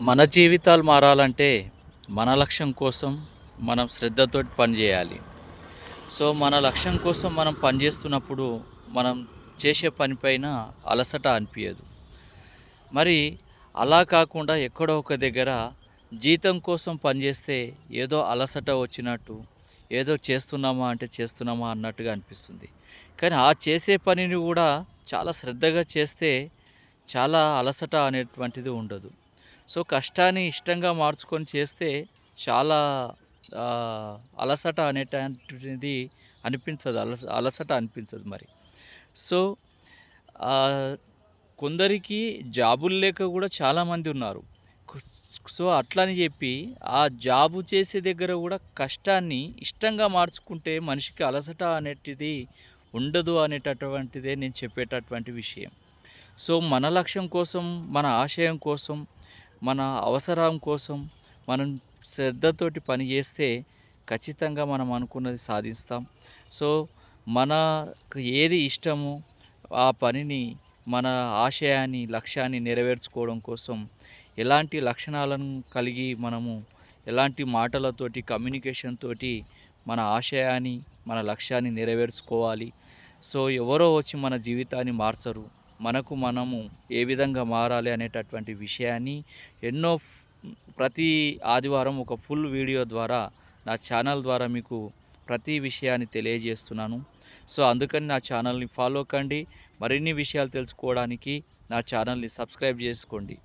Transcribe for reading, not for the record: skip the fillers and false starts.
మన జీవితాలు మారాలంటే మన లక్ష్యం కోసం మనం శ్రద్ధతోటి పనిచేయాలి. సో, మన లక్ష్యం కోసం మనం పనిచేస్తున్నప్పుడు మనం చేసే పని పైన అలసట అనిపియదు. మరి అలా కాకుండా ఎక్కడో ఒక దగ్గర జీతం కోసం పనిచేస్తే ఏదో అలసట వచ్చినట్టు, ఏదో చేస్తున్నామా అంటే చేస్తున్నామా అన్నట్టుగా అనిపిస్తుంది. కానీ ఆ చేసే పనిని కూడా చాలా శ్రద్ధగా చేస్తే చాలా అలసట అనేటువంటిది ఉండదు. సో, కష్టాన్ని ఇష్టంగా మార్చుకొని చేస్తే చాలా అలసట అనేటటువంటిది అనిపించదు. అలసట అనిపించదు మరి. సో, ఆహ్, కొందరికి జాబులు లేక గూడా చాలామంది ఉన్నారు. కుస్ సో, అట్లని జెప్పి ఆ జాబు చేసే దగ్గర గూడా కష్టాన్ని ఇష్టంగా మార్చుకుంటే మనిషికి అలసట అనేటిది ఉండదు అనేటటువంటిదే నేను చెప్పేటటువంటి విషయం. సో, మన లక్ష్యం కోసం, మన ఆశయం కోసం, మన అవసరం కోసం మనం శ్రద్ధతోటి పని చేస్తే ఖచ్చితంగా మనం అనుకున్నది సాధిస్తాం. సో, మనకు ఏది ఇష్టమో ఆ పనిని, మన ఆశయాన్ని, లక్ష్యాన్ని నెరవేర్చుకోవడం కోసం ఎలాంటి లక్షణాలను కలిగి మనము ఎలాంటి మాటలతోటి, కమ్యూనికేషన్ తోటి మన ఆశయాన్ని, మన లక్ష్యాన్ని నెరవేర్చుకోవాలి. సో, ఎవరో వచ్చి మన జీవితాన్ని మార్చరు. మనకు మనము ఏ విధంగా మారాలి అనేటటువంటి విషయాన్ని ఎన్నో ప్రతి ఆదివారం ఒక ఫుల్ వీడియో ద్వారా నా ఛానల్ ద్వారా మీకు ప్రతి విషయాన్ని తెలియజేస్తున్నాను. సో, అందుకని నా ఛానల్‌ని ఫాలో కండి. మరిన్ని విషయాలు తెలుసుకోవడానికి నా ఛానల్‌ని సబ్స్క్రైబ్ చేసుకోండి.